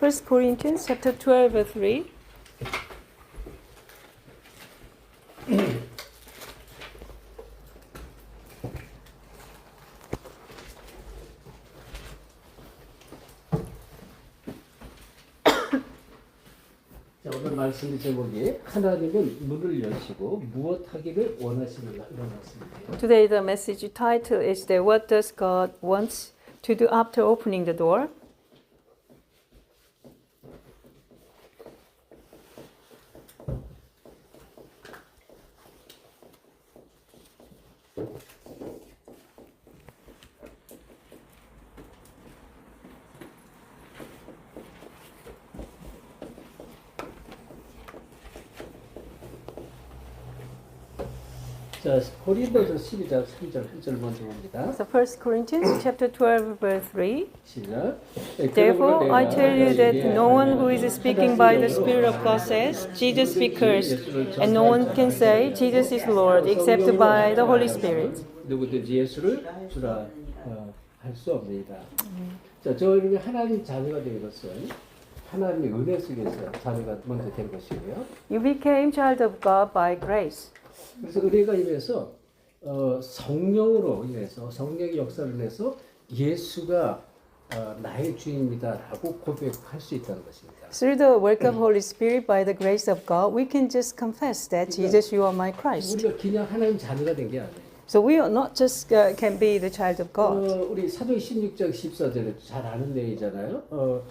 1 Corinthians chapter 12 verse 3. 자, 오늘 말씀의 제목이 하나님은 문을 여시고 무엇 하기를 원하시는가 이런 말씀이에요. Today the message title is that what does God wants to do after opening the door? 자, 고린도서 12장 3절 한 절 먼저 봅니다. So 1 Corinthians chapter 12 verse 3. 시작. Therefore I tell you that no one who is speaking by the Spirit of God says Jesus be cursed, and no one can say Jesus is Lord except by the Holy Spirit. 누구든지 예수를 주라 할 수 없습니다. 자, 저희는 하나님 자녀가 된 것은 하나님의 은혜 속에서 자녀가 먼저 된 것이고요. You became child of God by grace. 그래서 은혜가 임해서 성령으로 인해서 성령의 역사를 인해서 예수가 나의 주인이다라고 고백할 수 있다는 것입니다. Through the work of Holy Spirit by the grace of God, we can just confess that Jesus, you are my Christ. 우리가 그냥 하나님 자녀가 된 게 아니에요. So we are not just can be the child of God. 우리 사도행 16장 14절에 잘 아는 내용이잖아요.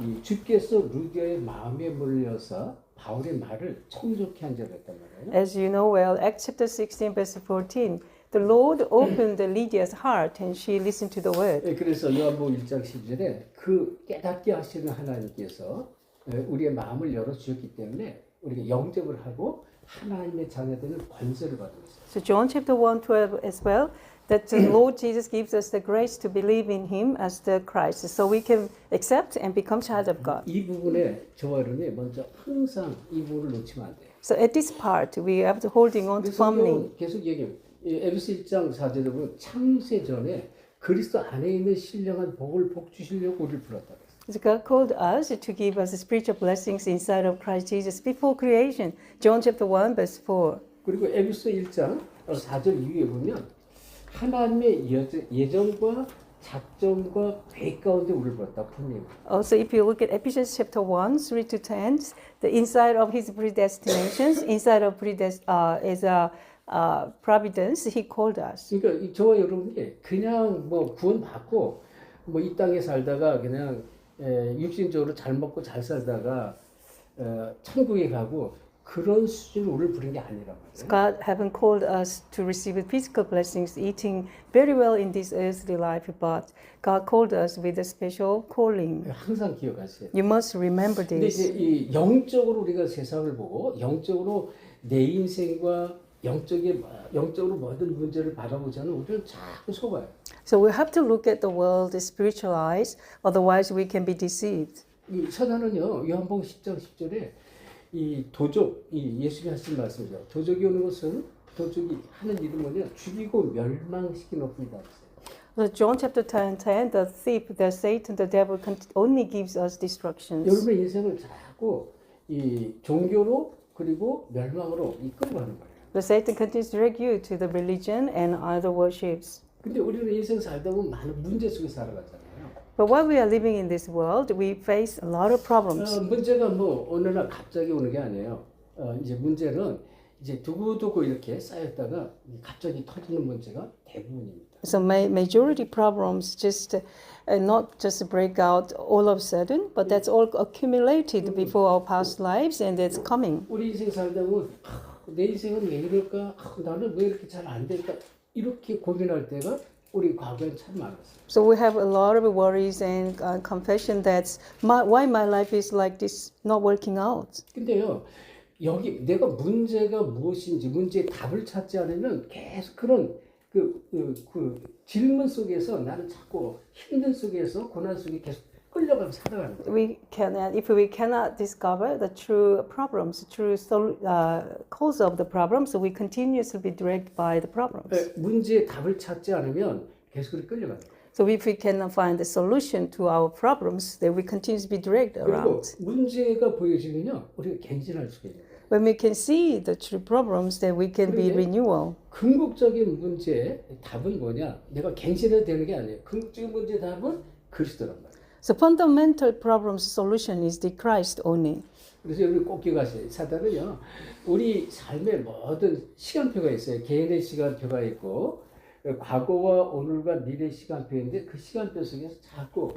이 주께서 루디아의 마음에 물려서 바울의 말을 청족케 한 적이 있단 말이에요. As you know well, Acts chapter 16 verse 14, the Lord opened Lydia's heart and she listened to the word. 그래서 요한복음 1장 10절에 그 깨닫게 하시는 하나님께서 우리의 마음을 열어 주셨기 때문에 우리가 영접을 하고 하나님의 자녀되는 권세를 받은 것이죠. So John chapter 1:12 as well, that the Lord Jesus gives us the grace to believe in Him as the Christ, so we can accept and become child of God. 이 부분에 저와 여러분이 먼저 항상 이 부분을 놓치면 안 돼요. So at this part, we have to holding on to firmly. 계속 얘기해요. 에베소 1장 4절에 보면 창세 전에 그리스도 안에 있는 신령한 복을 복 주시려고 우리를 불렀다. So God called us to give us spiritual blessings inside of Christ Jesus before creation. John chapter 1 verse 4. 그리고 에베소 1장 4절 이후에 보면 하나님의 예정과 작정과 계획 가운데 우리를 불렀다. 분명히. Also, if you look at Ephesians chapter 1, 3 to 10, the inside of His predestinations, inside of is a providence, He called us. 그러니까 저와 여러분이 그냥 뭐 구원받고 뭐 이 땅에 살다가 그냥 육신적으로 잘 먹고 잘 살다가 천국에 가고 그런 수준으로 우리를 부른 게 아니란 말이에요. God haven't called us to receive physical blessings, eating very well in this earthly life, but God called us with a special calling. 항상 기억하세요. You must remember 근데 this. 이제 이 영적으로 우리가 세상을 보고 영적으로 내 인생과 영적으로 모든 문제를 바라보자면 우리는 자꾸 속아요. So we have to look at the world with spiritual eyes, otherwise we can be deceived. 이 사단은요, 요한복음 10장 10절에 이 도적, 이 예수님이 하신 말씀이죠. 도적이 오는 것은 도적이 하는 일은 뭐냐? 죽이고 멸망시키는 것뿐이다. So John chapter 10, the thief, the Satan, the devil only gives us destructions. 여러분의 인생을 자꾸 이 종교로 그리고 멸망으로 이끌고 가는 거예요. The Satan continues to drag you to the religion and other worships. 근데 우리는 인생 살다 보면 많은 문제 속에 살아가잖아요. But while we are living in this world, we face a lot of problems. 문제가 뭐 어느 날 갑자기 오는 게 아니에요. 이제 문제는 이제 두고두고 이렇게 쌓였다가 갑자기 터지는 문제가 대부분입니다. So majority problems just not just break out all of a sudden, but that's all accumulated before our past lives, and it's coming. 우리 인생 살다 보면 내 인생은 왜 이럴까? 나는 왜 이렇게 잘 안 될까? 이렇게 고민할 때가 우리 과거엔 참 많았어요. So we have a lot of worries and confession that's why my life is like this, not working out. 근데요, 여기 내가 문제가 무엇인지 문제의 답을 찾지 않으면 계속 그런 그 질문 속에서 나는 자꾸 힘든 속에서 고난 속에 계속 끌려가면서 살아가는 거예요. If we cannot discover the true problems, true cause of the problems, so we continuously be dragged by the problems. 문제의 답을 찾지 않으면 계속 끌려가는 거예요. So if we cannot find a solution to our problems, then we continue to be dragged 그리고 around. 문제가 보여지면요, 우리가 갱신할 수가 있는 거예요. When we can see the true problems, then we can be 그런데 renewal. 궁극적인 문제의 답은 뭐냐? 내가 갱신해야 되는 게 아니에요. 궁극적인 문제의 답은 그리스도란 말이에요. So fundamental problems solution is the Christ only. 그래서 여러분 꼭 기억하세요. 사단은요, 우리 삶의 모든 시간표가 있어요. 개인의 시간표가 있고, 과거와 오늘과 미래 시간표인데 그 시간표 속에서 자꾸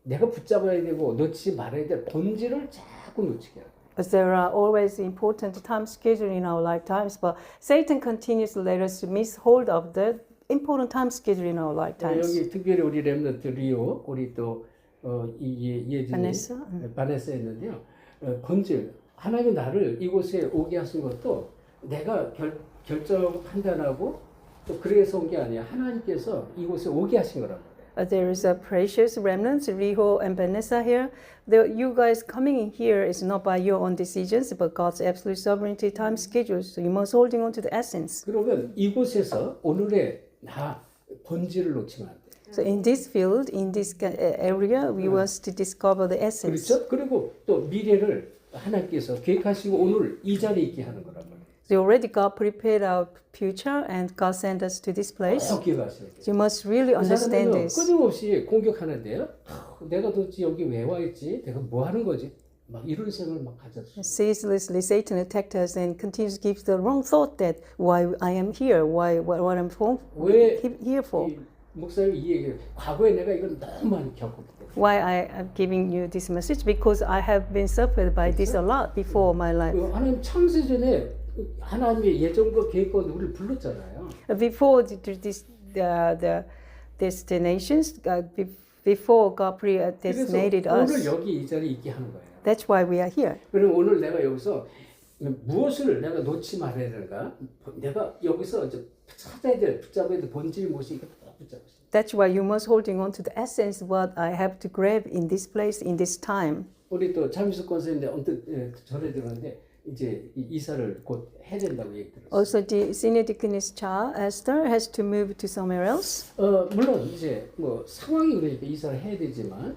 내가 붙잡아야 되고 놓치지 말아야 될 본질을 자꾸 놓치게 해요. As there are always important time schedule in our lifetimes, but Satan continues to let us miss hold of the important time schedule in our lifetimes. 여기 특별히 우리 렘넌트 리오, 우리 또 예진이 바네사 있는데요. 본질, 하나님이 나를 이곳에 오게 하신 것도 내가 결정하고 판단하고 또 그래서 온 게 아니야. 하나님께서 이곳에 오게 하신 거란 말이에요. There is a precious remnants, Riho and Vanessa here. You guys coming in here is not by your own decisions, but God's absolute sovereignty time schedules. So you must holding on to the essence. 그러면 이곳에서 오늘의 나 본질을 놓치면 안 돼. So in this field, in this area, we must discover the essence. 그렇죠? 그리고 또 미래를 하나님께서 계획하시고 오늘 이 자리에 있게 하는 거란 말이에요. So already God prepared our future, and God sent us to this place. 꼭 기억하셔야 돼요. You must really understand this. 끊임없이 공격하는데요. 내가 도대체 여기 왜 와 있지? 내가 뭐 하는 거지? 막 이런 생각을 막 가졌어요. Ceaselessly, Satan attacked us and continues to give the wrong thought that why I am here, what I'm here for. 목사님 이 얘기, 과거에 내가 이걸 너무 많이 겪었기 때문에. Why I am giving you this message? Because I have been suffered by this a lot before my life. 하나님 창세 전에 하나님의 예정과 계획과 우리를 불렀잖아요. Before the destinations, before God predestinated 그래서 오늘 us. 여기 이 자리에 있게 하는 거예요. That's why we are here. 그럼 오늘 내가 여기서 무엇을 내가 놓지 말아야 되는가? 내가 여기서 이제 찾아야 될, 붙잡아야 될 본질이 무엇이 이거 꼭 붙잡으세요. That's why you must holding on to the essence what I have to grab in this place, in this time. 우리 또 잠시석 권사님인데 언뜻 전해 들었는데 이제 이사를 곧 해야 된다고 얘기 들었어요. Also, the senior deaconess Cha Esther has to move to somewhere else. 물론 이제 뭐 상황이 그러니까 이사를 해야 되지만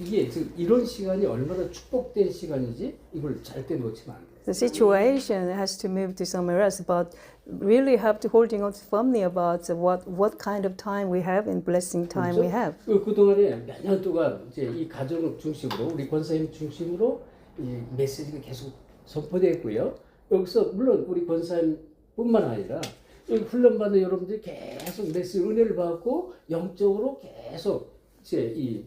이게 지금 이런 시간이 얼마나 축복된 시간인지 이걸 절대 놓치면 안 돼요. The situation has to move to somewhere else, but really have to holding on firmly about what kind of time we have and blessing time we have. 그 동안에 몇 년 동안 이제 이 가정을 중심으로 우리 권사님 중심으로 이 메시지가 계속 선포됐고요. 여기서 물론 우리 권사님뿐만 아니라 여기 훈련받는 여러분들이 계속 메시지 은혜를 받고 영적으로 계속 이제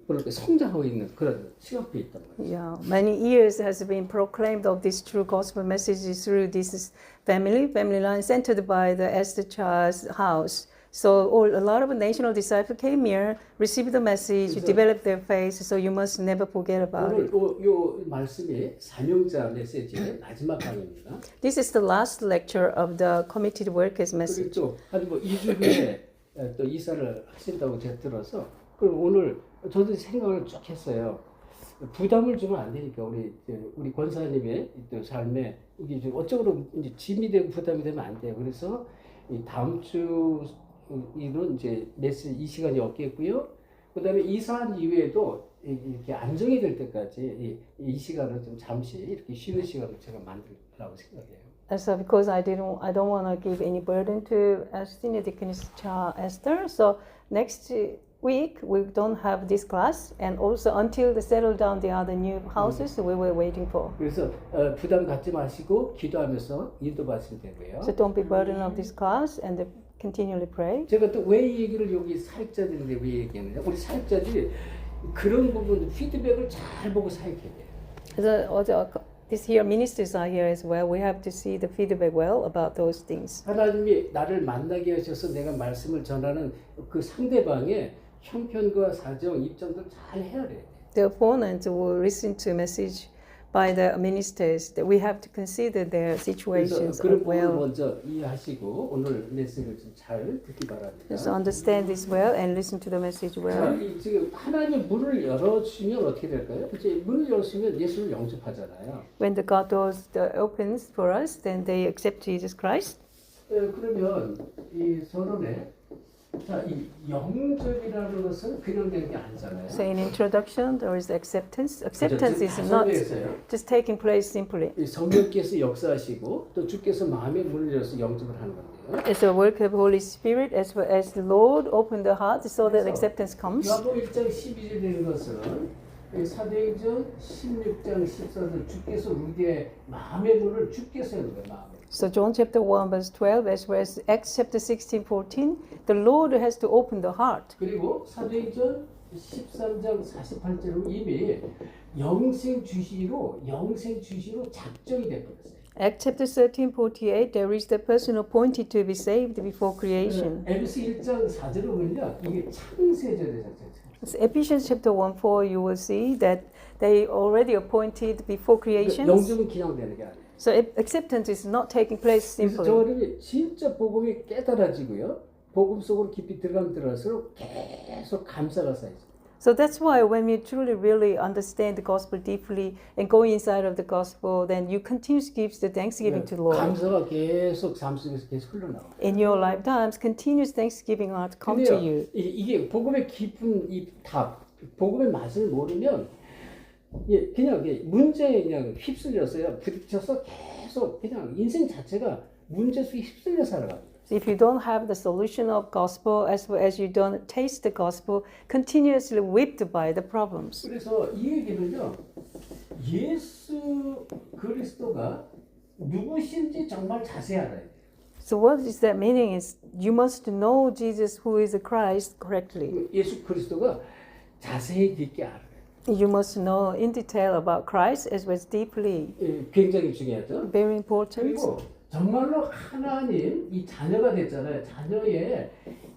뭐랄까 성장하고 있는 그런 시간표에 있단 말이에요. Yeah, many years has been proclaimed of this true gospel messages through this family line centered by the Esther Cha's house. So a lot of national disciples came here, received the message, developed their faith. So you must never forget about 오늘 it. 요 말씀이 사명자 메시지의 마지막 강의입니다. This is the last lecture of the committed workers message. 그리고 또 2주 후에 또 이사를 하신다고 제가 들어서 그럼 오늘 저도 생각을 쭉 했어요. 부담을 주면 안 되니까 우리 권사님의 또 삶에 이게 좀 어쩌고 이제 짐이 되고 부담이 되면 안 돼요. 그래서 이 다음 주 이런 이제 메시지 이 시간이 없겠고요. 그다음에 이사한 이후에도 이렇게 안정이 될 때까지 이 시간을 좀 잠시 이렇게 쉬는 시간을 제가 만들라고 생각해요. So because I don't want to give any burden to senior deaconess Cha Esther. So next week we don't have this class, and also until they settle down the other new houses we were waiting for. 그래서 부담 갖지 마시고 기도하면서 인도받으시면 되고요. So don't be burdened of this class and continually pray. 제가 또 왜 이 얘기를 여기 사역자들인데 왜 얘기했느냐? 우리 사역자들이 그런 부분 피드백을 잘 보고 사역해야 돼요. So these here ministers are here as well. We have to see the feedback well about those things. 하나님이 나를 만나게 하셔서 내가 말씀을 전하는 그 상대방의 형편과 사정, 입장도 잘 헤아려야 돼요. The opponent will listen to message by the ministers that we have to consider their situations 그런 부분을 well. 먼저 이해하시고 오늘 메시지를 좀 잘 듣기 바랍니다. Just understand this well and listen to the message well. 지금 하나님 문을 열어주시면 어떻게 될까요? 이제 문을 열었으면 예수를 영접하잖아요. When the God doors opens for us, then they accept Jesus Christ. 그러면 이 서론에 자, 이 영접이라는 것은 그냥 되는 게 아니잖아요. So in introduction, there is acceptance. Acceptance is 다섯 not 명이었어요. just taking place simply. 이 성령께서 역사하시고 또 주께서 마음의 문을 열어서 영접을 하는 건데요. It's a work of Holy Spirit as well as the Lord opened the heart so that acceptance comes. 요한복음 1장 12절에 되는 것은 사도행전 16장 14절 주께서 우리의 마음의 문을 주께서 여는 거예요. 마음의. So John chapter 1 verse 12 as well as Acts chapter 16, 14, the Lord has to open the heart. 그리고 사도행전 13장 48절은 이미 영생 주시로 작정이 되어버렸어요. Acts chapter 13, 48, there is the person appointed to be saved before creation. 에베소 1장 4절을 보면요. 이게 창세절에 작정. So Ephesians chapter 1, 4, you will see that they already appointed before creation. 영접은 그냥 되는 게 아니에요. So acceptance is not taking place 그래서 simply. 저는 진짜 복음이 깨달아지고요. 복음 속으로 깊이 들어갈수록 계속 감사가 쌓이죠. So that's why when you truly really understand the gospel deeply and go inside of the gospel, then you continue to give the thanksgiving to the Lord. 감사가 계속 삶 속에서 계속 흘러나와요. In your lifetimes, continuous thanksgiving heart come to you. 이게 복음의 깊은 이 답, 복음의 맛을 모르면 그냥 문제에 그냥 휩쓸려서요. 부딪혀서 계속 그냥 인생 자체가 문제 속에 휩쓸려 살아갑니다. So if you don't have the solution of gospel as well as you don't taste the gospel, continuously whipped by the problems. 그래서 이 얘기는요. 예수 그리스도가 누구신지 정말 자세히 알아야 돼요. So what is that meaning is you must know Jesus who is the Christ correctly. 예수 그리스도가 자세히 깊게 알아요. You must know in detail about Christ as well as deeply. 굉장히 중요하죠. Very important. 그리고 정말로 하나님 이 자녀가 됐잖아요. 자녀의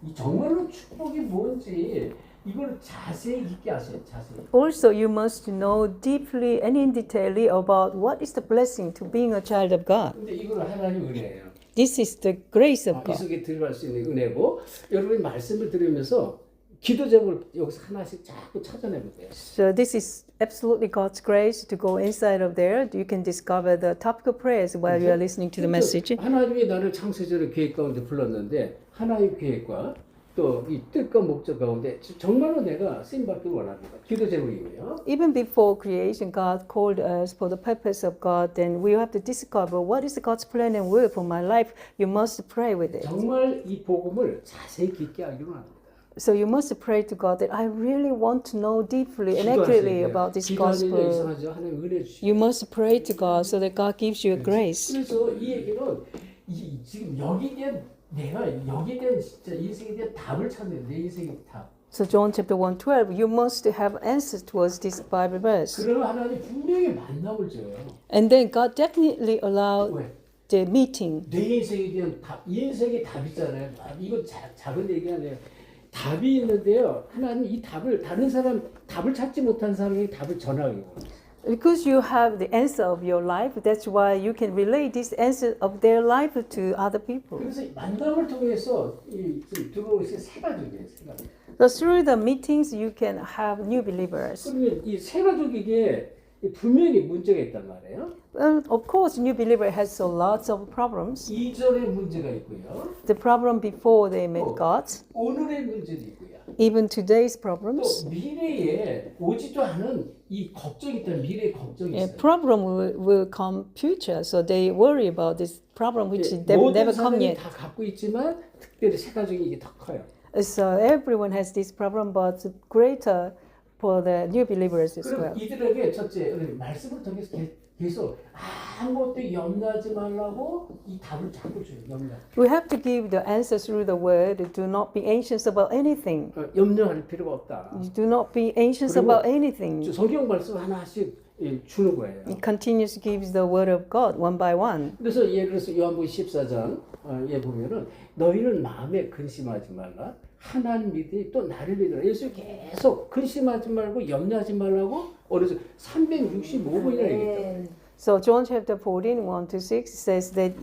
이 정말로 축복이 뭔지 이걸 자세히 깊게 아세요. 자세히. Also, you must know deeply and in detail about what is the blessing to being a child of God. 근데 이걸 하나님 은혜예요. This is the grace of 이 God. 속에 들어갈 수 있는 은혜고 여러분이 말씀을 들으면서 기도 제목을 여기서 하나씩 자꾸 찾아내면 돼요. So this is absolutely God's grace to go inside of there. You can discover the topical prayers while you are listening to the message. 하나님이 나를 창세절의 계획 가운데 불렀는데 하나님 계획과 또 이 뜻과 목적 가운데 정말로 내가 쓰임 받기를 원합니다. 기도 제목이고요. Even before creation, God called us for the purpose of God. Then we have to discover what is God's plan and will for my life. You must pray with it. 정말 이 복음을 자세히 깊게 알기로 합니다. So you must pray to God that I really want to know deeply and accurately about this gospel. 이상하죠. 하나님 은혜 주시고. You must pray to God so that God gives you a grace. 그래서 이 얘기는 지금 여기에 대한 내가 여기에 대한 진짜 인생에 대한 답을 찾는 내 인생의 답. So John chapter 1:12, you must have answers towards this Bible verse. 그러면 하나님 분명히 만남을 줘요. And then God definitely allowed 왜? the meeting. 내 인생에 대한 답, 이 인생의 답이잖아요. 이건 작은 얘기 아니에요. 답이 있는데요. 하나님 이 답을 다른 사람 답을 찾지 못한 사람에게 답을 전하고. Because you have the answer of your life, that's why you can relay this answer of their life to other people. 그래서 만남을 통해서 이 들어오신 세 가족이에요. 세 가족. So through the meetings, you can have new believers. 그러면 이 세 가족에게 분명히 문제가 있단 말이에요. Well, of course, new believer has so lots of problems. 이전의 문제가 있고요. The problem before they met God, 오늘의 문제도 있고요. even today's 또 problems. 미래에 오지도 않은 이 걱정이 있다. 미래의 걱정이 A 있어요. problem will come future, so they worry about this problem which 예, never 모든 come 사람이 yet. 다 갖고 있지만 특별히 세 가족이 이게 더 커요. So everyone has this problem, but greater for the new believers as 그럼 well. 이들에게 첫째 말씀을 통해서 계속 아무것도 염려하지 말라고 이 답을 자꾸 줘요. 염려. We have to give the answer through the word. Do not be anxious about anything. 염려할 필요가 없다. Do not be anxious 그리고 about anything. 성경 말씀 하나씩 주는 거예요. It continues gives the word of God one by one. 그래서 예를 들어서 요한복음 14장에 보면은 너희는 마음에 근심하지 말라. 하나님 믿으니 또 나를 믿으라. 예수 계속 근심하지 말고 염려하지 말라고 어디서 365번이나 얘기했다. So John chapter 14, 1-6 says that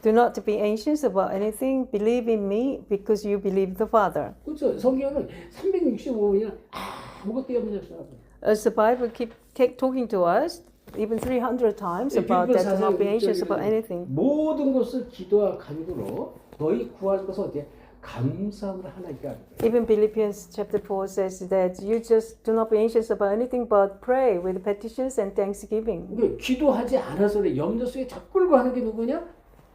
do not be anxious about anything. Believe in me because you believe the Father. 그렇죠. 성경은 365번이나 아무것도 염려하지 말고. As the Bible keep talking to us, even 300 times about that, do not be anxious about anything. 모든 것을 기도와 간구로 너희 구할 것은 어때? 감사함으로 하나님께 하는 거예요. Even Philippians chapter 4 says that you just do not be anxious about anything but pray with petitions and thanksgiving. 그러니까 기도하지 않아서 그래. 염려 속에 자꾸 끌고 하는 게 누구냐?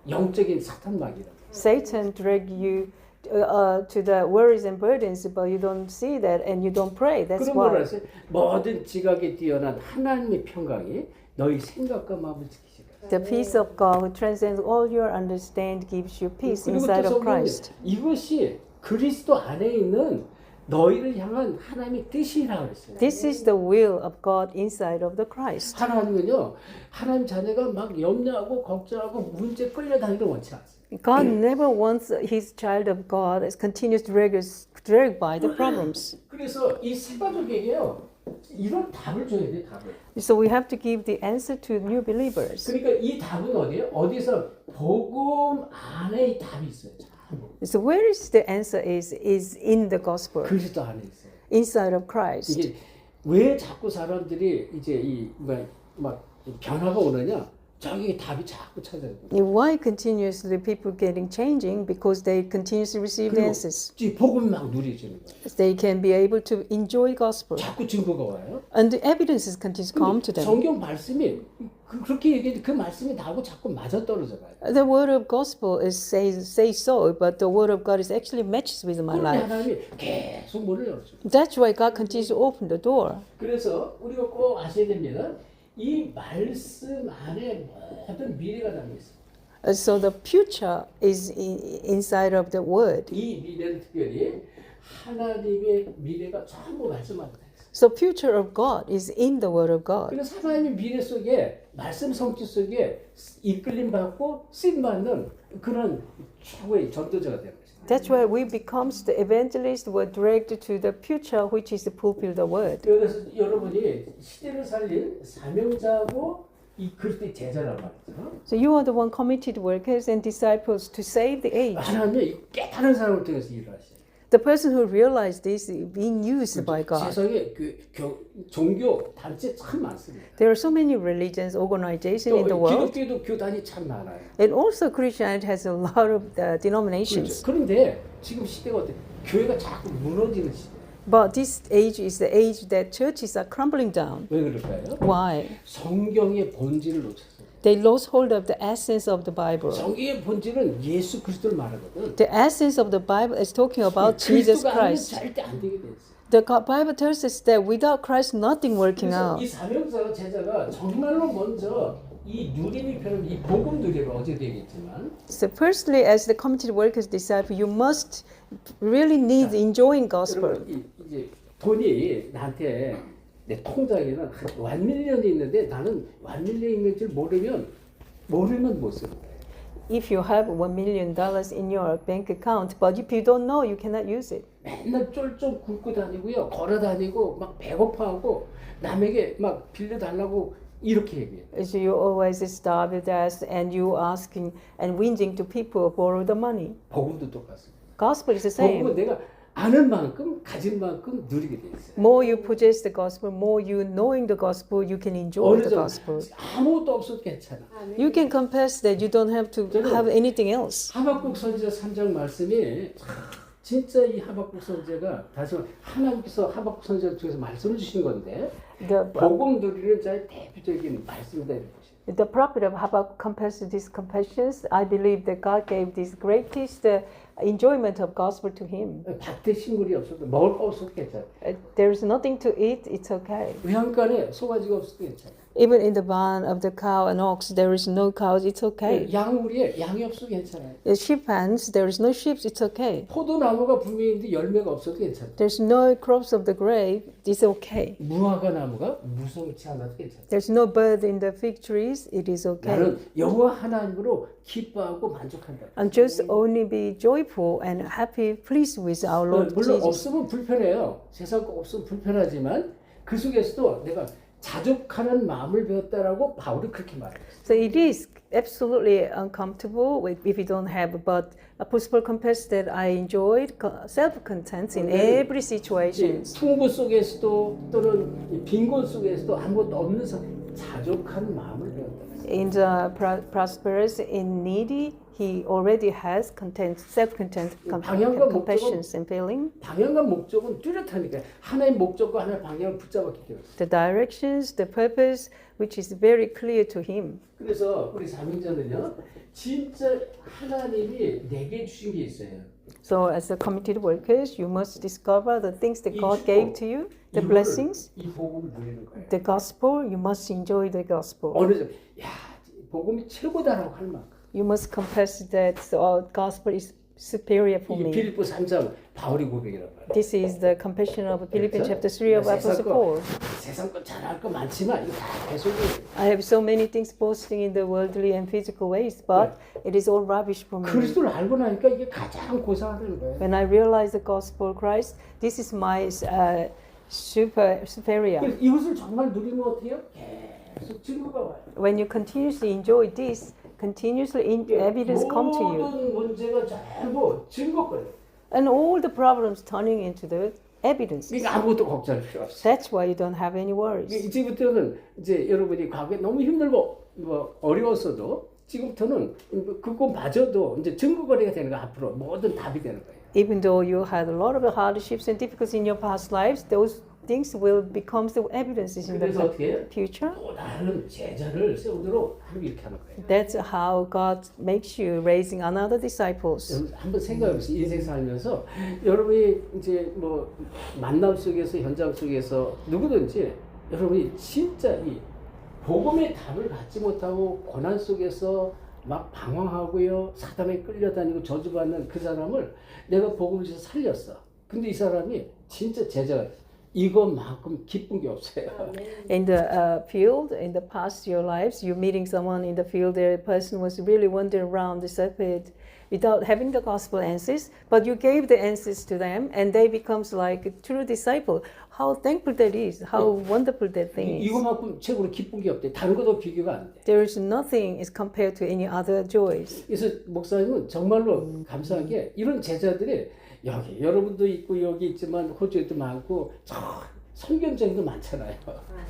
영적인 사탄막이다. Satan drag you to the worries and burdens, but you don't see that and you don't pray. That's 그런 걸 why. 하세요. 모든 지각에 뛰어난 하나님의 평강이 너희 생각과 마음을 지키시라. The peace of God who transcends all your understanding gives you peace 그리고 inside 또 of Christ. 이것이 그리스도 안에 있는 너희를 향한 하나님의 뜻이라고 했어요. This is the will of God inside of the Christ. 하나님은요, 하나님 자녀가 막 염려하고 걱정하고 문제 끌려다니는 원치 않습니다. God never wants His child of God as continuous dragged by the problems. 그래서 이 세가족에게요, 이런 답을 줘야 돼, 답을. So we have to give the answer to new believers. 그러니까 이 답은 어디에요? 어디서 복음 안에 이 답이 있어요. 전부. So where is the answer is in the gospel, 그리스도 안에 있어요. inside of Christ. 이게 왜 자꾸 사람들이 이제 막 변화가 오느냐? 저기 답이 자꾸 찾아야 돼. Why continuously people getting changing? Because they continuously receive the answers. 이 복음 막 누리지는 거예요. They can be able to enjoy gospel. 자꾸 증거가 와요. And the evidences continue to come to them. 성경 말씀이 그렇게 얘기해 그 말씀이 나하고 자꾸 맞아 떨어져 가요. The word of gospel is say so, but the word of God is actually matches with my 그런데 life. 하나님이 계속 문을 열어줘. That's why God continues to open the door. 그래서 우리가 꼭 아셔야 됩니다. 이 말씀 안에 모든 미래가 담겨 있어요. So the future is inside of the word. 이 미래는 특별히 하나님의 미래가 전부 말씀 안에 있어요. So future of God is in the word of God. 그래서 하나님의 미래 속에 말씀 성취 속에 이끌림 받고 쓰임 받는 그런 최고의 전도자가 되는 것입니다. That's why we becomes the evangelists were dragged to the future, which is to fulfill the word. 그래서 여러분이 시대를 살릴 사명자고 이 그리스도의 제자란 말이죠. So you are the one committed workers and disciples to save the age. 하나님이 깨달은 사람을 통해서 일을 하셔요. The person who realized this is being used by God. 세상에 종교 단체 참 많습니다. There are so many religions, organizations in the 또 world, 기독교도 교단이 참 많아요. and also Christianity has a lot of denominations. 그렇죠. 그런데 지금 시대가 어때? 교회가 자꾸 무너지는 시대. But this age is the age that churches are crumbling down. 왜 그럴까요? Why? 성경의 본질을 놓쳤어요. They lost hold of the essence of the Bible. 성경의 본질은 예수 그리스도를 말하거든. The essence of the Bible is talking about Jesus 그리스도가 아니면 Christ. 절대 안 되게 돼 있어요. The Bible tells us that without Christ, nothing working 그래서 out. 이 사명자가 제자가 정말로 먼저 이 누림이 필요한 이 복음 누림을 어제 되겠지만 So firstly, as the committed workers disciple, you must really need enjoying gospel. 여러분 이제 돈이 나한테 내 통장에는 한 1밀리언이 있는데 나는 1밀리언 있는 줄 모르면 못 쓰는 거예요. If you have $1 million in your bank account, but if you don't know, you cannot use it. 맨날 쫄쫄 굶고 다니고요. 걸어 다니고 막 배고파하고 남에게 막 빌려달라고 이렇게 얘기해요. So you always starve to death and you asking and whinging to people borrow the money. 복음도 똑같습니다. Gospel is the same. 복음은 내가 아는 만큼 가진 만큼 누리게 돼 있어요. More you possess the gospel, more you knowing the gospel, you can enjoy 어느 the 정도 gospel. 아무것도 없어도 괜찮아. You can confess that you don't have to have anything else. 하박국 선지자 3장 말씀이 진짜 이 하박국 선지자가 다시 말해 하나님께서 하박국 선지자 중에서 말씀을 주신 건데 복음 누리는 자의 대표적인 말씀이다 이런 것이. The prophet of Habakkuk compares these compassions. I believe that God gave this greatest enjoyment of gospel to him. 밭에 식물이 없어도 먹을 거 없어도 괜찮아. There is nothing to eat, it's okay. 외양간에 송아지가 없어도 괜찮아. Even in the barn of the cow and ox, there is no cows, it's okay. 양우리에 양이 없어도 괜찮아요. The sheep pens, there is no sheep, it's okay. 포도나무가 분명히 있는데 열매가 없어도 괜찮아. There's no crops of the grape, it's okay. 무화과 나무가 무성치 않아도 괜찮아. There's no bird in the fig trees, it is okay. 나는 여호와 하나님으로 기뻐하고 만족한다. And just only be joyful and happy, pleased with our Lord 물론 Jesus. 없으면 불편해요. 세상 거 없으면 불편하지만 그 속에서도 내가 자족하는 마음을 배웠다라고 바울이 그렇게 말해요. So it is absolutely uncomfortable if you don't have, but Apostle confessed that I enjoyed self-content in every situation. 풍부 속에서도 또는 빈곤 속에서도 아무것도 없는 상태. 자족한 마음을 배웠다. In the prosperous, in needy, he already has content, self-content, 방향과 compassion and feeling. 방향과 목적은 뚜렷하니까 하나의 목적과 하나의 방향을 붙잡았기 때문에. The directions, the purpose, which is very clear to him. 그래서 우리 사명자는요, 진짜 하나님이 내게 주신 게 있어요. So, as the committed workers, you must discover the things that 이 God 축복, gave to you, the 이거를, blessings, 이 복음을 누리는 거예요. the gospel. You must enjoy the gospel. 어느 정도, 야, 복음이 최고다라고 할 만큼. You must confess that the gospel is superior for 이게 me. 빌립보 3장 바울의 고백이란 말이에요. This is the confession of Philippians chapter 3 of 세상 Apostle 거, Paul. 세상 거 잘할 거 많지만 이거 다 배속이에요. I have so many things boasting in the worldly and physical ways, but it is all rubbish for me. 그리스도를 알고 나니까 이게 가장 고상하다는 거예요. When I realize the gospel of Christ, this is my superior. 그래서 이것을 정말 누리면 어떻게 해요? 계속 증거가 와요. When you continuously enjoy this, continuously evidence come to you. 모든 문제가 전부 증거거든요. And all the problems turning into the evidence. 그러니까 아무것도 걱정할 필요 없어요. That's why you don't have any worries. 이제부터는 이제 여러분이 과거에 너무 힘들고 뭐 어려웠어도 지금부터는 그거마저도 이제 증거거리가 되는 거 앞으로 모든 답이 되는 거예요. Even though you had a lot of hardships and difficulties in your past lives, those things will become the evidences in the 그래서 어떻게 해요? future. 또 다른 제자를 세우도록 하나님 이렇게 하는 거예요. That's how God makes you raising another disciples. 여러분 한번 생각해보세요. 인생 살면서 여러분이 이제 뭐 만남 속에서 현장 속에서 누구든지 여러분이 진짜 이 복음의 답을 받지 못하고 고난 속에서 막 방황하고요, 사단에 끌려다니고 저주받는 그 사람을 내가 복음을 주셔서 살렸어. 근데 이 사람이 진짜 제자가 이것만큼 기쁜 게 없어요. In the field, in the past your lives, you're meeting someone in the field, the person was really wandering around the circuit without having the gospel answers, but you gave the answers to them and they becomes like a true disciple. How thankful that is, how wonderful that thing is. 이것만큼 최고로 기쁜 게 없대. 다른 것도 비교가 안 돼. There is nothing is compared to any other joys. 그래서 목사님은 정말로 감사한 게 이런 제자들이 여기 여러분도 있고 여기 있지만 호주에도 많고 저 선견적도 많잖아요.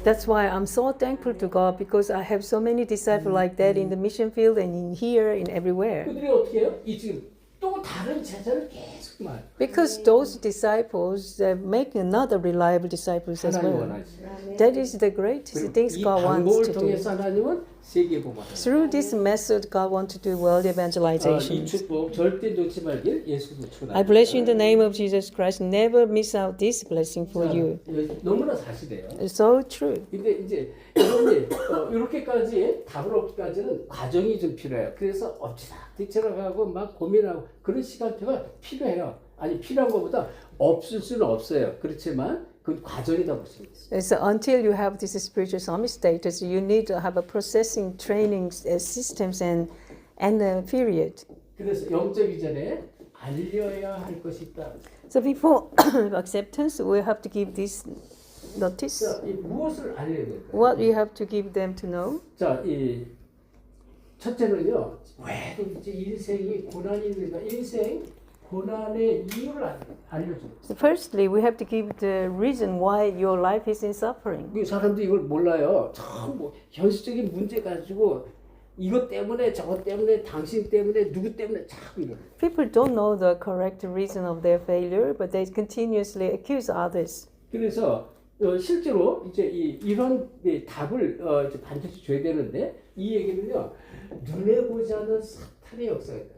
That's why I'm so thankful to God because I have so many disciples like that in the mission field and in here, in everywhere. 그들이 어떻게 해요? 이 지금 또 다른 제자를 계속 말. Because those disciples make another reliable disciples as 하나님 well. 원하시죠. That is the greatest things 이 God wants 방법을 to do. 통해서 하나님은 세계 복음을. Through this method, God wants to do world 이 evangelization. 축복 절대 놓지 말길 예수님 축원합니다. I bless you in the name of Jesus Christ. Never miss out this blessing for you. 너무나 사실이에요. It's so true. 근데 이제 여러분이 이렇게까지 답을 얻기까지는 과정이 좀 필요해요. 그래서 엎치락 뒤쳐나가고 막 고민하고 그런 시간표가 필요해요. 아니 필요한 것보다 없을 수는 없어요. 그렇지만 그 과정이다 볼 수 있어요. So until you have this spiritual summit status, you need to have a processing training systems and a period. 그래서 영적 이전에 알려야 할 것이 있다. So before acceptance, we have to give this notice. 자, 이 무엇을 알려야 될까요? What you have to give them to know. 자, 이 첫째는요. 왜 도대체 인생이 고난이 있는가? 인생 고난의 이유를 알려줘. So firstly, we have to give the reason why your life is in suffering. 그 사람도 이걸 몰라요. 참 뭐 현실적인 문제 가지고 이것 때문에 저것 때문에 당신 때문에 누구 때문에 자꾸 이래. People don't know the correct reason of their failure, but they continuously accuse others. 그래서 실제로 이제 이런 답을 이제 반드시 줘야 되는데 이 얘기는요 눈에 보지 않는 사탄의 역사가 있다.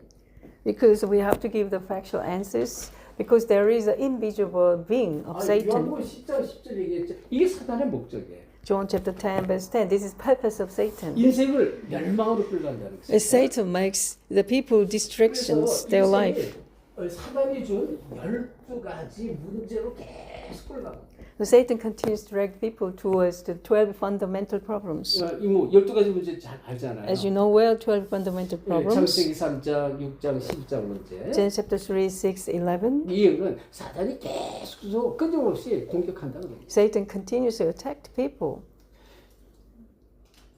Because we have to give the factual answers, because there is an invisible being of Satan. 요한복음 10장 10절 얘기했죠. 이게 사탄의 목적이에요. John chapter 10 verse 10. This is purpose of Satan. 인생을 멸망으로 끌어간다는 것이죠. Satan makes the people distractions their life. 사단이 준 12가지 문제로 계속 끌어가고. So Satan continues to drag people towards the 12 fundamental problems. 이뭐 12가지 문제 잘 알잖아요. As you know well, 12 fundamental problems. 창세기 3장, 6장, 10장 문제. Genesis chapter 3, 6, 11. 이 얘기는 사단이 계속 끊임없이 공격한다는 거예요. Satan continues to attack people.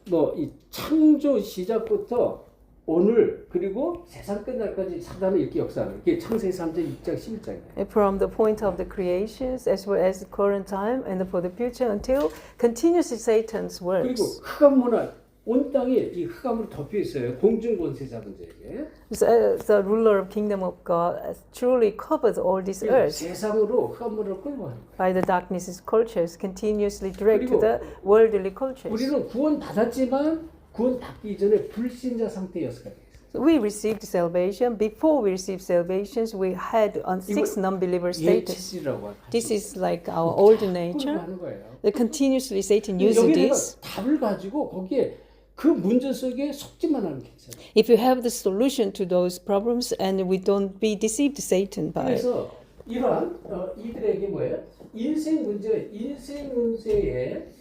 뭐 이 창조 시작부터 오늘 그리고 세상 끝날까지 사단은 이렇게 역사하는 게 창세기 3장 6장 11장이에요. From the point of the creations as well as the current time and for the future until continuously Satan's 그리고 works. 흑암 문화 온 땅에 이 흑암으로 덮여 있어요. 공중 권세 잡은 자에게. So, the ruler of kingdom of God has truly covered all this earth 세상으로 흑암 문화를 끌고 가는 거예요. by the darkness cultures, continuously direct to 그리고 the worldly cultures. 우리는 구원 받았지만 구원 받기 전에 불신자 상태였어요. So we received salvation. Before we received salvation, we had on six non-believer status. 예치시라고 This is like our old 끌고 nature. 가는 거예요. That continuously Satan uses 여기 내가 this. 답을 가지고 거기에 그 문제 속에 속지만 하면 괜찮아요. If you have the solution to those problems and we don't be deceived Satan by it. 그래서 이러한 이들에게 뭐예요? 인생 문제에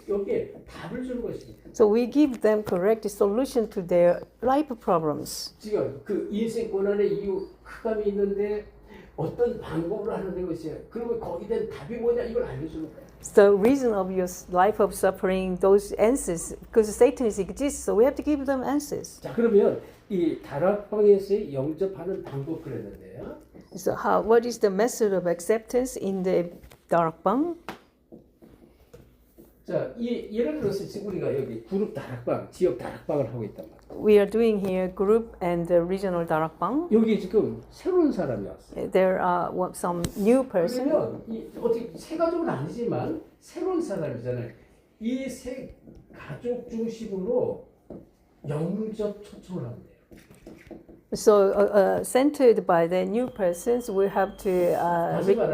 여기에 답을 주는 것입니다. So we give them correct solution to their life problems. 지금 그 인생 고난의 이유 흑암이 있는데 어떤 방법으로 하는 것이에요. 그러면 거기에 대한 답이 뭐냐 이걸 알려주는 거예요. The reason of your life of suffering, those answers, because Satan exists, so we have to give them answers. 자 그러면 이 다락방에서 영접하는 방법 그랬는데요. So what is the method of acceptance in the dark bang? 자, 예를 들어서 지금 우리가 여기 그룹 다락방, 지역 다락방을 하고 있단 말이에요. We are doing here group and regional dark bang. 여기 지금 새로운 사람이 왔어요. There are some new person. 그러면 어떻게 세 가족은 아니지만 새로운 사람이잖아요. 이 세 가족 중심으로 영접 초청을 하면 돼요. So centered by the new persons, we have to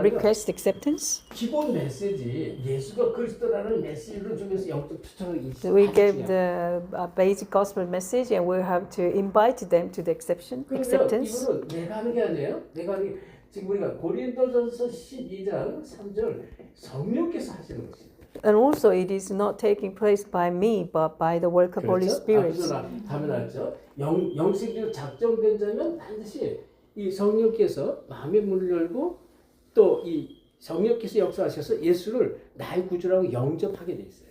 request acceptance. 기본 메시지 예수가 그리스도라는 메시지를 주면서 영접 초청을 So we gave the basic gospel message, and we have to invite them to the acceptance. 이거는 내가 하는 게 아니에요. 내가 하는 게 지금 우리가 고린도전서 12장 3절 성령께서 하시는 것입니다. And also, it is not taking place by me, but by the work of Holy Spirit. 당연하죠. 영생적으로 작정된 자면 반드시 이 성령께서 마음의 문을 열고 또 이 성령께서 역사하셔서 예수를 나의 구주라고 영접하게 돼 있어요.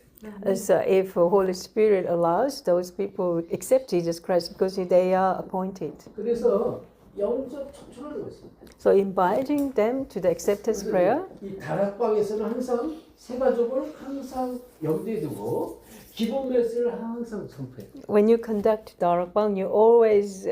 So, if the Holy Spirit allows, those people accept Jesus Christ because they are appointed. 그래서 영접 초청하는 것입니다. So, inviting them to the acceptance prayer. 이 다락방에서는 항상 세 가족을 항상 염두에 두고 기본 메시지를 항상 선포해요. When you conduct Darakbang, you always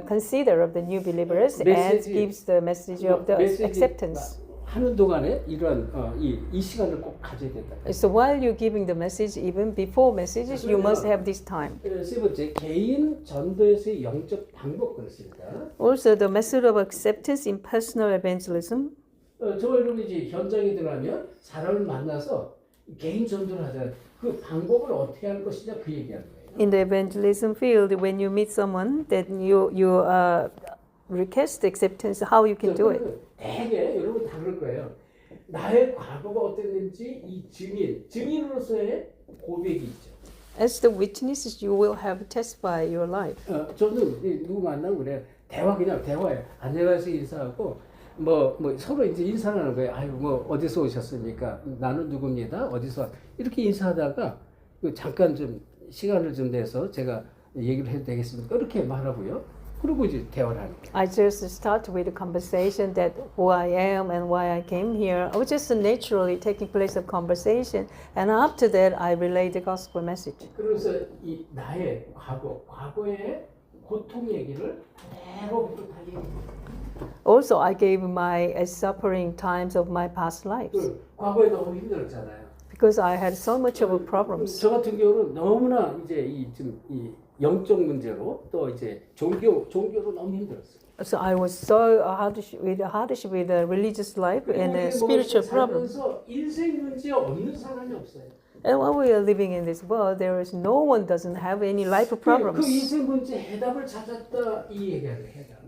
consider of the new believers and gives the message of the acceptance. 하는 동안에 이러한 이 시간을 꼭 가져야 된다. So while you're giving the message, even before messages, you must have this time. 세 번째, 개인 전도에서의 영접 방법 그렇습니다. Also, the method of acceptance in personal evangelism. 저 여러분이 이제 현장에 들어가면 사람을 만나서 개인 전도를 하잖아요. 그 방법을 어떻게 할 것이냐 그 얘기하는 거예요. In the evangelism field, when you meet someone, then you request acceptance, how you can do it. 대개 여러분 다 그럴 거예요. 나의 과거가 어땠는지 이 증인으로서의 고백이 있죠. As the witnesses, you will have to testify your life. 저는 누구 만나면 그래요. 그냥 대화예요. 안녕하세요 인사하고 뭐 서로 이제 인사를 하는 거예요. 아유 뭐 어디서 오셨습니까? 나는 누구입니다. 어디서 이렇게 인사하다가 잠깐 좀 시간을 좀 내서 제가 얘기를 해도 되겠습니까? 이렇게 말하고요. 그리고 이제 대화를 하는 거예요. I just start with a conversation that who I am and why I came here. I was just naturally taking place of conversation, and after that, I relay the gospel message. 그래서 이 나의 과거의 고통 얘기를 그대로부터 다 얘기해요. Also, I gave my suffering times of my past lives 과거에 너무 힘들었잖아요. because I had so much of problems. 저 같은 경우는 너무나 이제 이 영적 문제로 또 이제 종교로 너무 힘들었어요. So I was so hardship with the religious life and the spiritual problems. 살면서 인생 문제 없는 사람이 없어요. And while we are living in this world, there is no one doesn't have any life 그 problems. 인생 문제 해답을 찾았다 이 얘기하는 해답.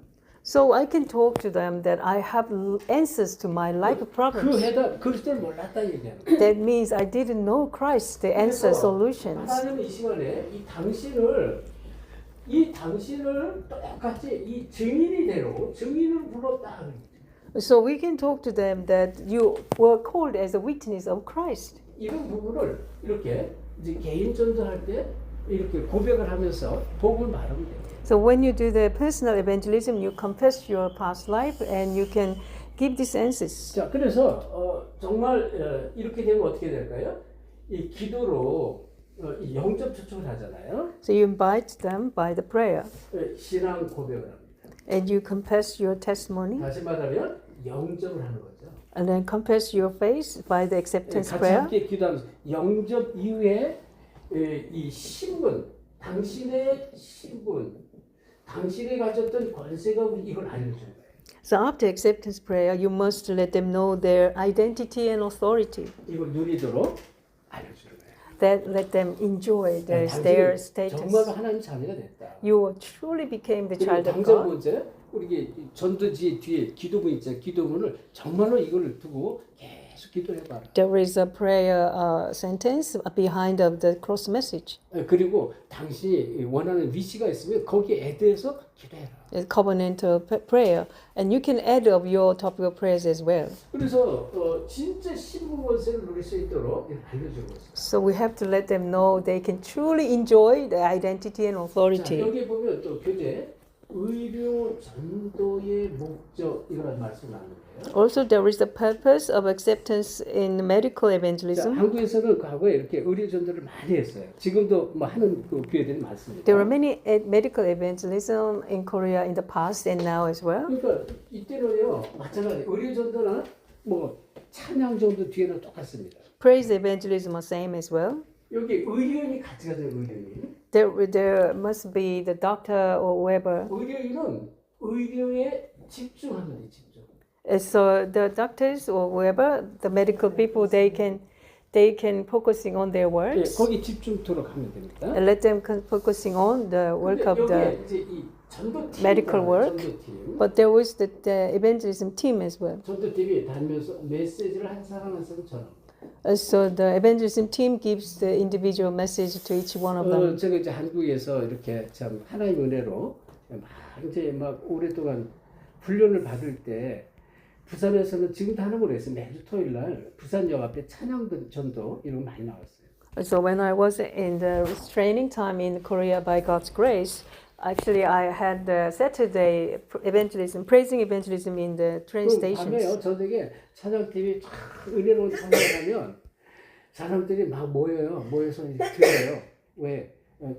So I can talk to them that I have answers to my life 그 problems. 해답 그리스도를 몰랐다 얘기하는 거예요. That means I didn't know Christ, the answer solutions. 하나님은 이 시간에 이 당신을 똑같이 이 증인을 불렀다. So we can talk to them that you were called as a witness of Christ. 이런 부분을 이렇게 이제 개인 전도할 때 이렇게 고백을 하면서 복음을 말하면 돼요. So when you do the personal evangelism, you confess your past life and you can give these answers. 자, 그래서 정말 이렇게 되면 어떻게 될까요? 이 기도로 이 영접 초청을 하잖아요. So you invite them by the prayer 신앙 고백을 합니다. and you confess your testimony 다시 말하면 영접을 하는 거죠. and then confess your faith by the acceptance 같이 prayer. 함께 기도하면서 영접 이후에 이 신분, 당신의 신분, 당신이 가졌던 권세가 이걸 알려주는 거예요. So after acceptance prayer, you must let them know their identity and authority. 이걸 누리도록 알려주는 거예요. That let them enjoy their 당신은 status. 정말로 하나님 자녀가 됐다. You truly became the 그리고 child of 당장 God. 번째 우리 전도지 뒤에 기도문 있잖아요. 기도문을 정말로 이걸 두고 계속 기도해봐라. There is a prayer sentence behind of the cross message. 그리고 당신이 원하는 위치가 있으면 거기에 대해서 기도해라. It's covenantal prayer, and you can add of your topical prayers as well. 그래서 진짜 신분 권세를 누릴 수 있도록 알려주고 있어요. So we have to let them know they can truly enjoy the identity and 자, authority. 여기 보면 또 교재 의료 전도의 목적 이런 말씀 나누는데요. Also, there is the purpose of acceptance in medical 자, evangelism. 한국에서는 과거에 이렇게 의료 전도를 많이 했어요. 지금도 뭐 하는 그 교회들이 많습니다. There are many medical evangelism in Korea in the past and now as well. 그러니까 이때는요 마찬가지 의료 전도나 뭐 찬양 전도 뒤에는 똑같습니다. Praise evangelism are same as well. 여기 의료인이 같이 가죠. 의료인. There must be the doctor or whoever. 의료인은 의료에 집중하는 데 집중. So the doctors or whoever, the medical people, they can focusing on their 예, works 거기 집중토록 하면 됩니다. and let them focusing on the work of the. 여기에 이제 이 전도팀, medical work. 전도팀, But there was the evangelism team as well. 전도팀이 다니면서 메시지를 한 사람 한 사람 전하고. So the evangelism team gives the individual message to each one of them. 제가 이제 한국에서 이렇게 참 하나님 은혜로 막 이제 막 오랫동안 훈련을 받을 때 부산에서는 지금도 하는 걸로 했어요. 매주 토요일 날 부산역 앞에 찬양 전도 이런 거 많이 나왔어요. So when I was in the training time in Korea by God's grace, actually I had the Saturday evangelism, praising evangelism in the train 밤에요 stations. 저녁에 찬양팀이 참 은혜로운 찬양하면 사람들이 막 모여서 이제 들어요. 왜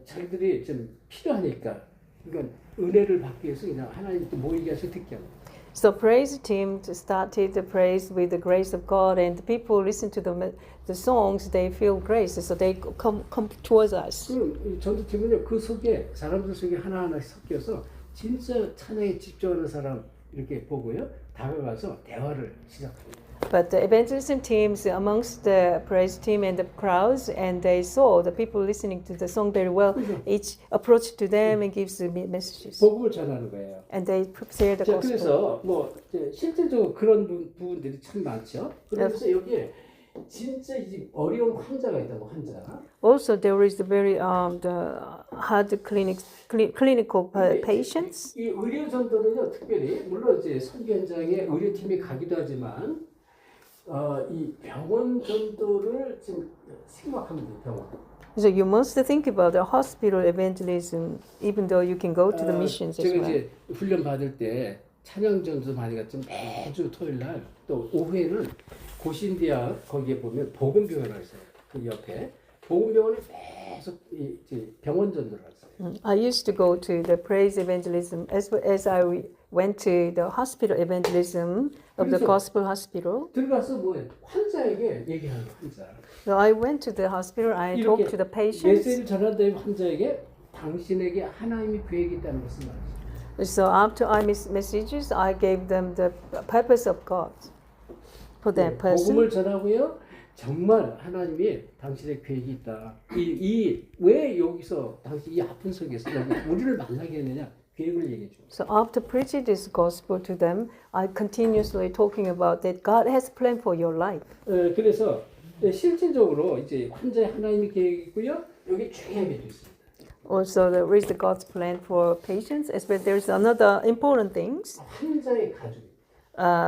자기들이 좀 필요하니까. 그러니까 은혜를 받기 위해서 그냥 하나님 또 모이게 해서 듣게 합니다. So praise team started the praise with the grace of God, and the people listen to the songs. They feel grace, so they come towards us. 그럼 이 전도팀은요 그 속에 사람들 속에 하나하나 섞여서 진짜 찬양에 집중하는 사람 이렇게 보고요 다가가서 대화를 시작합니다. But the evangelism teams amongst the praise team and the crowds, and they saw the people listening to the song very well. Each approached to them and gives the messages, 복음을 전하는 거예요. and they share the 자, gospel. 그래서 뭐 이제 실질적으로 그런 부분들이 참 많죠. 그래서 여기에 진짜 이제 어려운 환자가 있다고 환자. Also, there is the very the hard clinical patients. 이 의료 전도는요 특별히 물론 이제 선교 현장에 의료팀이 가기도 하지만 이 병원 전도를 지금 생각하면 돼요. 병원. So you must think about the hospital evangelism, even though you can go to the missions as 제가 well. 이제 훈련 받을 때 찬양 전도 많이 갔지만 매주 토요일 날 또 오후에는 고신대학 거기에 보면 복음병원을 있어요. 그 옆에 복음병원에 계속 이제 병원 전도를 했어요. I used to go to the praise evangelism as I went to the hospital evangelism of the 그래서 gospel hospital. 들어가서 뭐예요? 환자에게 얘기하는 거예요, 환자. So I went to the hospital. I talked to the patients. 메시지를 전할 때 환자에게 당신에게 하나님의 계획이 있다는 것을 말했어요. So after I messages, I gave them the purpose of God for that person. 복음을 전하고요. 정말 하나님이 당신의 계획이 있다. 왜 여기서 당신 이 아픈 속에서 여기 우리를 만나게 했느냐? 계획을 얘기해 줍니다. So after preaching this gospel to them, I continuously talking about that God has a plan for your life. 그래서 실질적으로 이제 환자의 하나님의 계획이 있고요. 여기 중요한 게 있습니다. Also, there is the God's plan for patients. As well, there's another important things. 환자의 가족.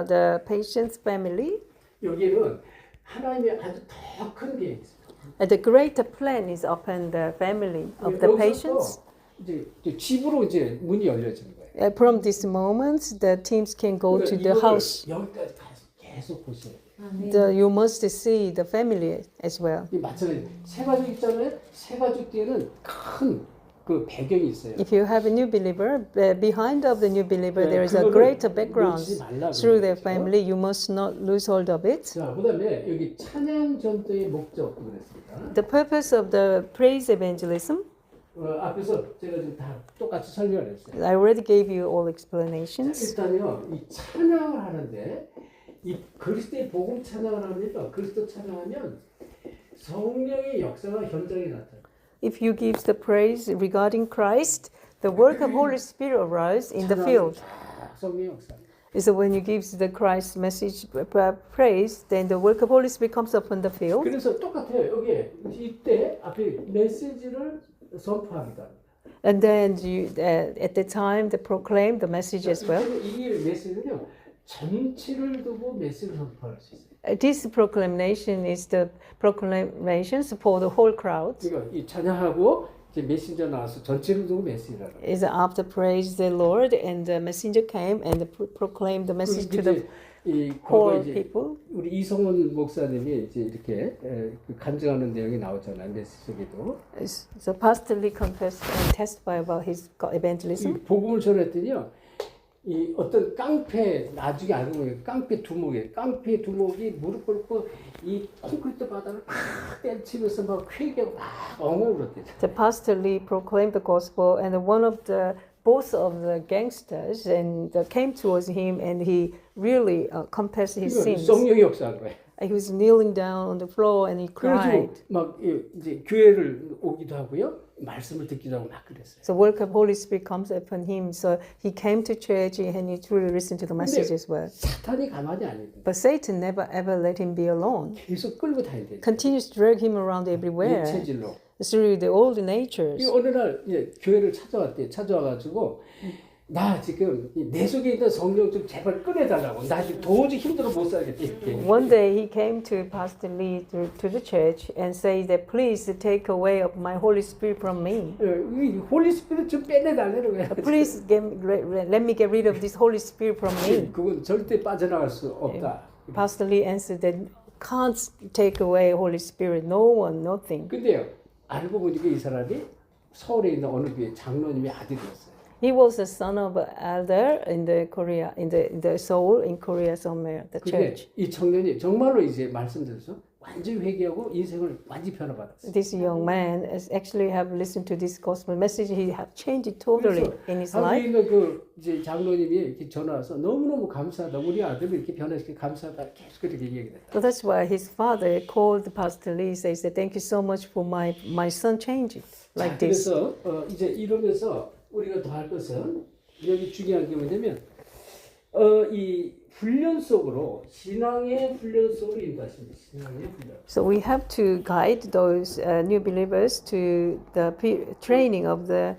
The patient's family. 여기는 하나님의 아주 더 큰 계획이 있습니다. And the greater plan is upon the family of the patients. 이제 집으로 이제 문이 열려지는 거예요. From this moment, the teams can go to the 이거를 house. 여기까지 계속 보셔야 돼요. You must see the family as well. 이 마찬가지 새 가족 있잖아요. 새 가족 뒤에는 큰 그 배경이 있어요. If you have a new believer, behind of the new believer, 네, there is a 그거를 greater background 놓치지 말라 through their 그러는 거죠. family. You must not lose hold of it. 자, 그다음에 여기 찬양 전도의 목적도 그랬습니다. The purpose of the praise evangelism, 앞에서 제가 지금 다 똑같이 설명을 했어요. I already gave you all 자, explanations. 일단요, 이 찬양을 하는데 이 그리스도의 복음 찬양을 하면요, 그리스도 찬양하면 성령의 역사가 현장에 나타나요. If you give the praise regarding Christ, the work of Holy Spirit arises in the field. 성령의 역사. So when you give the Christ message praise, then the work of Holy Spirit comes upon the field. 그래서 똑같아요. 여기 이때 앞에 메시지를 선포합니다. And then you, at the time, they proclaim the message as well. 이 메시지는요, 전체를 두고 메시지를 선포할 수 있어요. This proclamation is the proclamations for the whole crowd. 그러니까 이 찬양하고 이제 메신저 나와서 전체를 두고 메시지를 하는. Is after praise the Lord, and the messenger came and proclaimed the message to the 이 whole 이제 people. 우리 이성원 목사님이 이제 이렇게 간증하는 내용이 나오잖아요. 메시지 속에도. So Pastor Lee confessed and testified about his evangelism. 이 복음을 전했더니요. 이 어떤 깡패 나중에 알고 보니까 깡패 두목이 무릎 꿇고 이 콘크리트 바닥을 팍 때리면서 막 회개하고 막 엉엉 울었대요. The Pastor Lee proclaimed the gospel, and one of the both of the gangsters and came towards him, and he really confessed his sins. 성령이 역사한 거예요. He was kneeling down on the floor and he cried. 그래서 막 이제 교회를 오기도 하고요, 말씀을 듣기도 하고 막 그랬어요. So work of Holy Spirit comes upon him. So he came to church and he truly listened to the message as well. 사탄이 가만히 안 있는. But Satan never ever let him be alone. 계속 끌고 다니야 돼. Continues to drag him around everywhere 체질로. through the old natures. 이 어느 날 교회를 찾아와가지고 나 지금 내 속에 있는 성령 좀 제발 꺼내달라고. 나 지금 도저히 힘들어 못 살겠다. 이렇게. One day he came to Pastor Lee to the church and said that please take away my Holy Spirit from me. 이 홀리 스피릿 좀 빼내달라는 거야. Please let me get rid of this Holy Spirit from me. 그건 절대 빠져나갈 수 없다. Pastor Lee answered that can't take away Holy Spirit. No one, nothing. 근데요, 알고 보니까 이 사람이 서울에 있는 어느 교회 장로님의 아들이었어요. He was the son of an elder in the Korea, in the Seoul, in Korea somewhere, the 근데 church. 이 청년이 정말로 이제 말씀드려서 완전히 회개하고 인생을 완전히 변화받았어요. This young man has actually have listened to this gospel message. He have changed it totally in his 한국에 life. 있는 그 이제 장로님이 이렇게 전화 와서 너무너무 감사하다. 우리 아들을 이렇게 변화시켜 감사하다. 계속 그렇게 얘기했다. So that's why his father called Pastor Lee, says that thank you so much for my son changing like this. 그래서 이제 이러면서 우리가 더 할 것은 여기 중요한 게 뭐냐면 이 훈련 속으로 신앙의 훈련 속으로 인도하십니다. 신앙의 훈련. So we have to guide those new believers to the training of the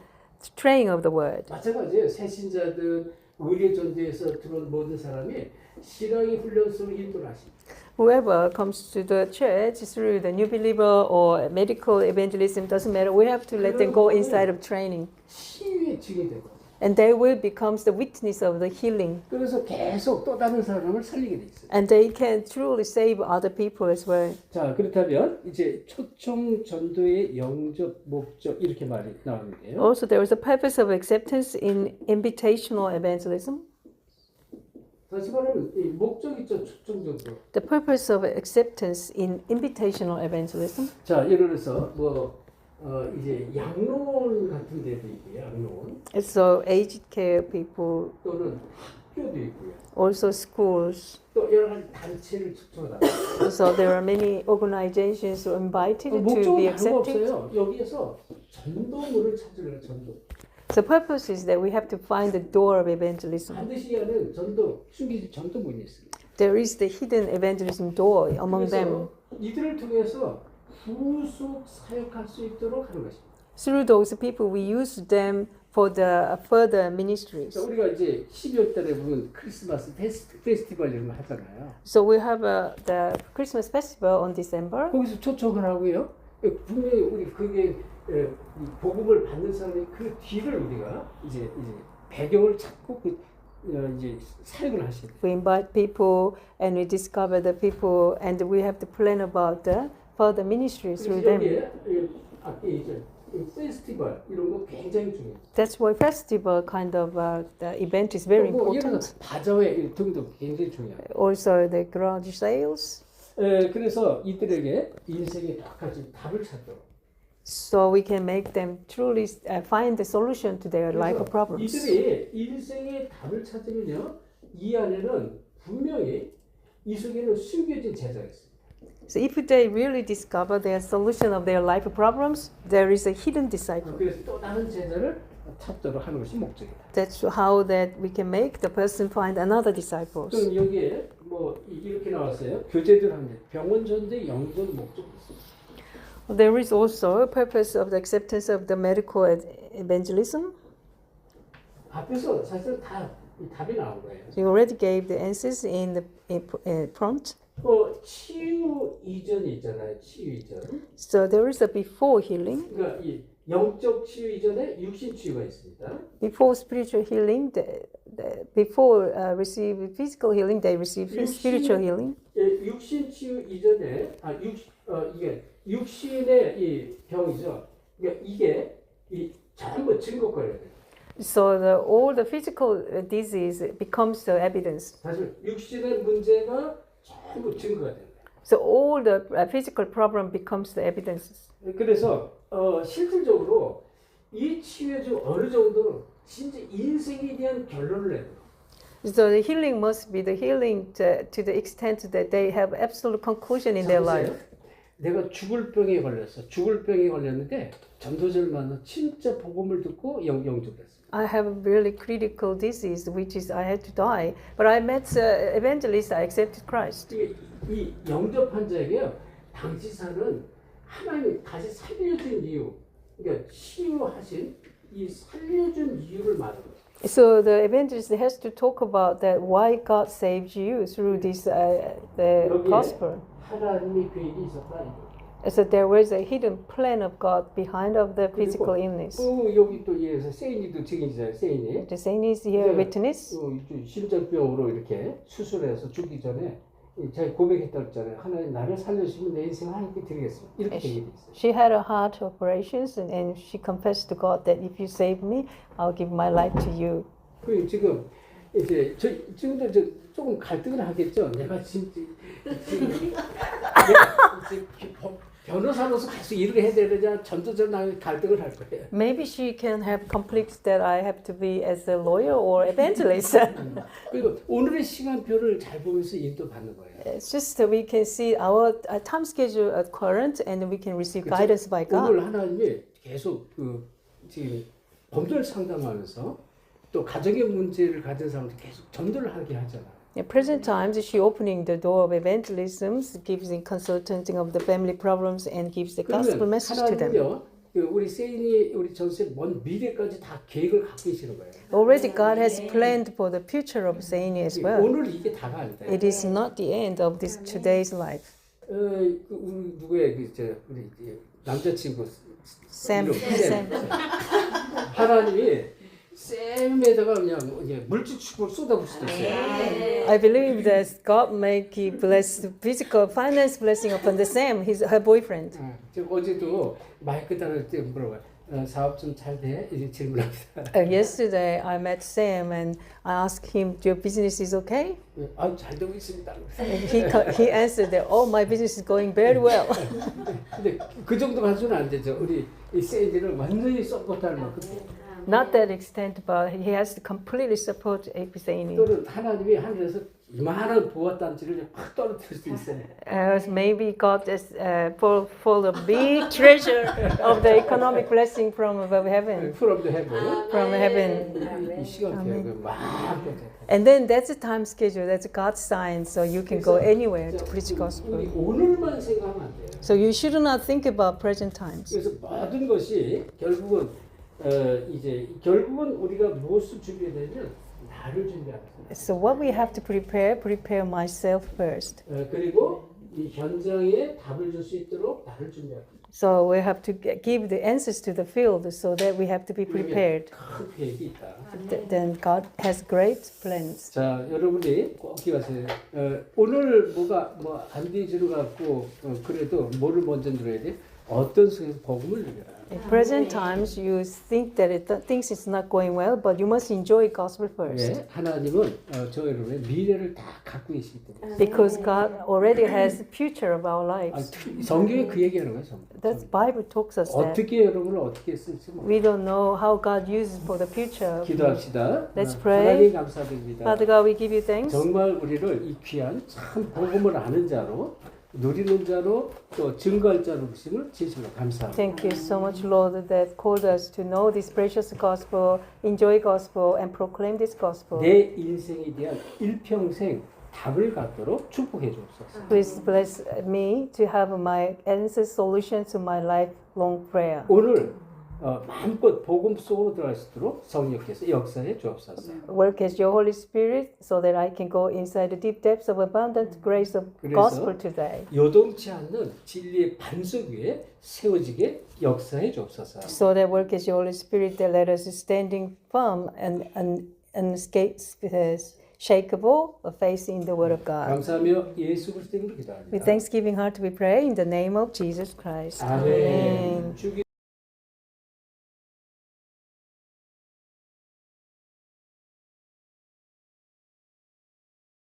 word. 마찬가지예요. 새 신자들 의례 전도에서 들어온 모든 사람이 신앙의 훈련 속으로 인도를 하십니다. Whoever comes to the church through the new believer or medical evangelism, doesn't matter. We have to let them go inside of training. 치유의 증이 되고. And they will become the witness of the healing. 그래서 계속 또 다른 사람을 살리게 돼 있어요. And they can truly save other people as well. 자, 그렇다면 이제 초청 전도의 영적 목적 이렇게 말이 나오는데요. Also, there is a purpose of acceptance in invitational evangelism. 다시 말하면 이 목적 있죠, 초청 전도. The purpose of acceptance in invitational evangelism. 자, 예를 들어서 이제 양로원 같은 데도 있고요, 양로원. So aged care people, 또는 학교도 있고요. also schools. 또 여러 가지 단체를 초청하다. So there are many organizations invited to 목적은 be 다른 거 accepted. 없어요. 여기에서 전도문을 찾으려고 전도. The purpose is that we have to find the door of evangelism. 반드시 하는 전도, 숨기진 전도문이 있습니다. There is the hidden evangelism door among them. 그래서 이들을 통해서 후속 사역할 수 있도록 하는 것입니다. Through those people, we use them for the further ministries. 우리가 이제 12월 달에 보면 크리스마스 페스티벌 이런 거 하잖아요. So we have the Christmas festival on December. 거기서 초청을 하고요. 분명히 우리 그게 이 복음을 받는 사람이 그 뒤를 우리가 이제 배경을 찾고 이제 사역을 하셔야 돼요. We invite people and we discover the people and we have to plan about the further ministry through 그래서 them. 여기에 앞에 이제 페스티벌 이런 거 굉장히 중요해요. That's why festival kind of the event is very 뭐 예를 important. 들어서 바자회 등도 굉장히 중요해요. Also the garage sales. 그래서 이들에게 인생의 똑같이 답을 찾도록. So we can make them truly find the solution to their life 그래서 problems. 이들이 인생의 답을 찾으면요, 이 안에는 분명히 이 속에는 숨겨진 제자가 있습니다. So if they really discover their solution of their life problems, there is a hidden disciple. 그래서 또 다른 제자를 찾도록 하는 것이 목적이다. That's how that we can make the person find another disciples. 그럼 여기에 뭐 이렇게 나왔어요. 교제들 합니다. 병원 전제 영전 목적이 있습니다. There is also a purpose of the acceptance of the medical evangelism. 앞에서 사실 다 답이 나온 거예요. You already gave the answers in the prompt. 치유 이전이 있잖아요. 치유 이전. So there is a before healing. 그러니까 이 영적 치유 이전에 육신 치유가 있습니다. Before spiritual healing, before receive physical healing, they receive spiritual healing. 육신 치유 이전에 이게 육신의 이 병이죠. 그러니까 이게 이 전부 증거거려야 돼요. So all the physical disease becomes the evidence. 사실 육신의 문제가 전부 증거가 돼요. So all the physical problem becomes the evidences. 그래서 실질적으로 이 치유에 좀 어느 정도 진짜 인생에 대한 결론을 내요. So the healing must be the healing to the extent that they have absolute conclusion in their life. 내가 죽을 병에 걸렸어. 죽을 병에 걸렸는데 전도자를 만나 진짜 복음을 듣고 영접했어. I have a really critical disease, which is I had to die. But I met evangelist. I accepted Christ. 이 영접한 자에게요, 당지사는 하나님이 다시 살려준 이유, 그러니까 치유하신 이 살려준 이유를 말하는 거예요. So the evangelist has to talk about that why God saved you through this the gospel. 하나님의 계획이 있었다. So there was a hidden plan of God behind of the physical illness. 여기 또 예에서 세인이도 증인이잖아요. 세인이. The saint is here witness. 심장병으로 이렇게 수술해서 죽기 전에 자기 고백했다고 했잖아요. 하나님 나를 살려주시면 내 인생을 하나님께 드리겠습니다. 이렇게 얘기했어요. She had a heart operations and she confessed to God that if you save me, I'll give my life to you. 그 지금 이제 지금도 조금 갈등을 하겠죠. 내가 지금 변호사로서 계속 일을 해야 되느냐, 전도자로 나가면 갈등을 할 거예요. Maybe she can have conflicts that I have to be as a lawyer or evangelist. 그리고 오늘의 시간표를 잘 보면서 인도 받는 거예요. It's just that we can see our time schedule at current and we can receive guidance by God. 오늘 하나님이 계속 지금 범죄를 상담하면서 또 가정의 문제를 가진 사람들 계속 전도를 하게 하잖아요. In present times, she opening the door of evangelism, gives in consulting of the family problems, and gives the gospel message to them. 하나님이요, 우리 세인이 우리 전세 먼 미래까지 다 계획을 갖고 계시는 거예요. Already, God has planned for the future of Saini as well. 오늘 이게 다가 아니다. It is not the end of this today's life. 우리 누구의 우리 남자친구 Sam. 하나님이 쌤에다가 그냥 물질 축복을 쏟아부을 수도 있어요. I believe that God may bless the physical finance blessing upon the Sam, her boyfriend. 어제도 마이크 다닐 때 물어봐요. 사업 좀 잘 돼? 이렇게 질문합니다. Yesterday, I met Sam and I asked him, "Your business is okay?" 잘 되고 있습니다. And he answered that, "Oh, my business is going very well." 근데 그 정도 가지고는 안 되죠. 우리 이 세인들을 완전히 서포트할 만큼. Not that extent, but he has to completely support Saini. 또는 하나님이 하늘에서 이만한 보화단지를 확 떨어뜨릴 수 있어요. Maybe God is full of big treasure of the economic blessing from above heaven. From the heaven. From heaven. 이 시간표가 막 And then that's a time schedule. That's God's sign. So you can go anywhere to preach gospel. 우리 오늘만 생각하면 안 돼요. So you should not think about present times. 그래서 모든 것이 결국은 결국은 우리가 무엇을 준비해야 되냐면 나를 준비하는 거예요. So what we have to prepare myself first. 그리고 이 현장에 답을 줄 수 있도록 나를 준비하라. So we have to give the answers to the field so that we have to be prepared. 큰 계획이 있다. Then God has great plans. 자, 여러분이 꼭 기억하세요. 오늘 뭐가 안 되지를 갖고 그래도 뭐를 먼저 누려야 돼? 어떤 속에서 복음을 누려라. In present times, you think that things is not going well, but you must enjoy gospel first. 왜? 하나님은 저 여러분의 미래를 다 갖고 계시기 때문에. Because God already has the future of our lives. 성경에 그 얘기하는 거예요. That Bible talks us that. 어떻게 여러분을 어떻게 쓸지 몰라요. We don't know how God uses for the future. 기도합시다. Let's pray. 하나님 감사드립니다. Father God, we give you thanks. 정말 우리를 이 귀한 참 복음을 아는 자로 누리는 자로 또 증거할 자로 부심을 진심으로 감사합니다. Thank you so much, Lord, that called us to know this precious gospel, enjoy gospel, and proclaim this gospel. 내 인생에 대한 일평생 답을 갖도록 축복해 주옵소서. Please bless me to have my answer solution to my lifelong prayer. 오늘 마음껏 복음 속으로 들어갈 수 있도록 성령께서 역사해 주옵소서. Work as your Holy Spirit so that I can go inside the deep depths of abundant grace of gospel today. 요동치 않는 진리의 반석 위에 세워지게 역사해 주옵소서. So that work as your Holy Spirit that let us standing firm and unshakable facing the Word of God. 감사하며 예수 그리스도 이름으로 With 기도합니다. thanksgiving heart we pray in the name of Jesus Christ. 아멘.